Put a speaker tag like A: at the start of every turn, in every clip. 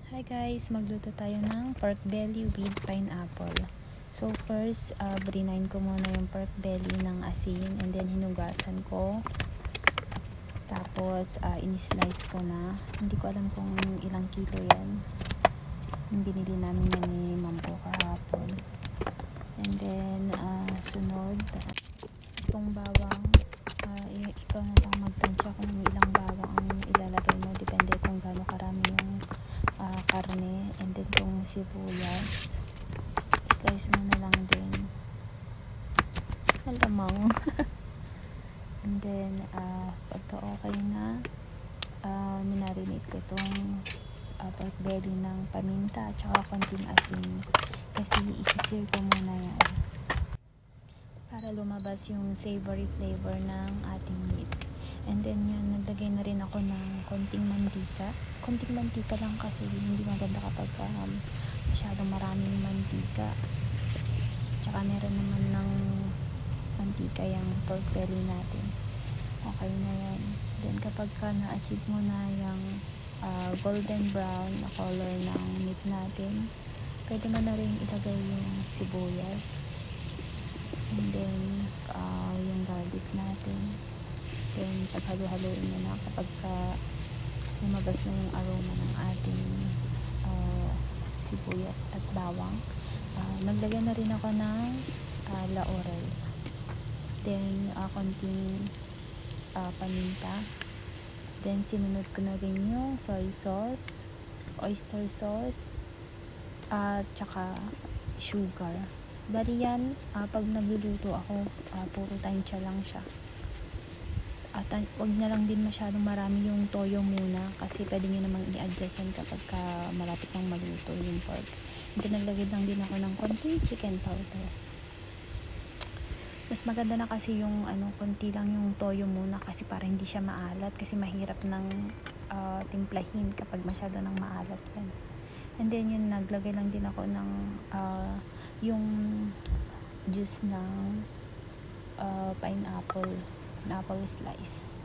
A: Hi guys, magluto tayo ng pork belly with pineapple. So first, brinahin ko muna yung pork belly ng asin and then hinugasan ko. Tapos, in-slice ko na. Hindi ko alam kung ilang kilo yan. Yung binili namin yan ni Ma'am ko kahapon. And then, sunod, itong bawang. Ikaw na lang magtansya kung ilang bawang ang ilalagay mo. Depende kung gaano karami yung karne. And then itong sibuyas, slice mo na lang din. Alamang. And then, pagka okay na, minarinate ko itong pork belly ng paminta at saka konting asin. Kasi isisir ko muna yan para lumabas yung savory flavor ng ating meat. And then yan, naglagay na rin ako ng konting mantika. Konting mantika lang kasi hindi maganda kapag masyadong maraming mantika. Tsaka meron naman ng mantika yung pork belly natin. Okay na yan. Then kapag na-achieve mo na yung golden brown na color ng meat natin, pwede mo na rin ilagay yung sibuyas. And then, yung garlic natin. Then, paghalo-haloin mo na kapag lumabas na yung aroma ng ating sibuyas at bawang. Naglagay na rin ako ng laurel. Then, konting paminta. Then, sinunod ko na rin yung soy sauce, oyster sauce, at tsaka sugar. Bali yan, pag nagluluto ako, puro tansya lang siya. At wag na lang din masyadong marami yung toyo muna kasi pwede nyo namang i-adjust yan kapag malapit nang maluto yung pork. And then naglagay lang din ako ng konting chicken powder. Mas maganda na kasi yung konti lang yung toyo muna kasi para hindi siya maalat kasi mahirap ng timplahin kapag masyado nang maalat yan. And then yun, naglagay lang din ako ng yung juice ng pineapple na apple slice.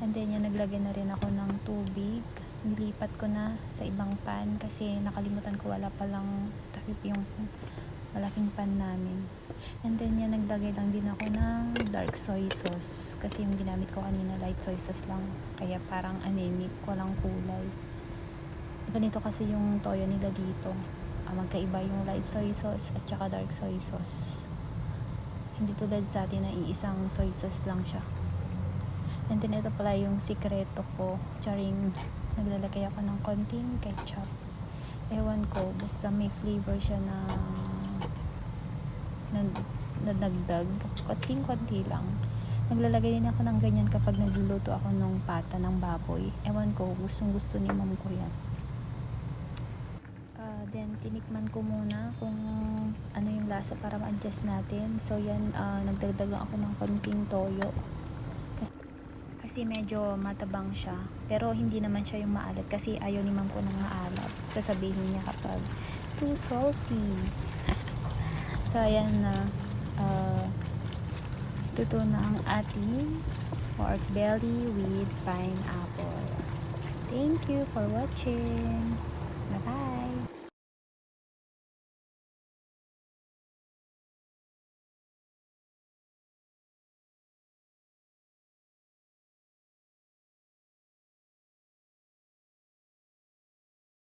A: And then yun, naglagay na rin ako ng tubig. Nilipat ko na sa ibang pan kasi nakalimutan ko wala palang takip yung malaking pan namin. And then yan, naglagay lang din ako ng dark soy sauce kasi yung ginamit ko kanina light soy sauce lang, kaya parang anemic, walang kulay. Ganito kasi yung toyo nila dito, magkaiba yung light soy sauce at saka dark soy sauce. Hindi tulad sa atin na iisang soy sauce lang siya. And then ito pala yung sikreto ko, charing, naglalagay ako ng konting ketchup. Ewan ko, basta may flavor siya na nadagdag, konting-konti lang. Naglalagay din ako ng ganyan kapag nagluluto ako ng pata ng baboy. Ewan ko, gustong-gusto ni Mom ko yan. Then tinikman ko muna kung ano yung lasa para ma-adjust natin. So yan, nagdagdag ako ng konting toyo kasi medyo matabang siya, pero hindi naman siya yung maalat kasi ayaw ni Ma'am ko ng maalat. Sasabihin niya kapag too salty. So ayan na, luto na ang ating pork belly with pineapple. Thank you for watching. Bye bye.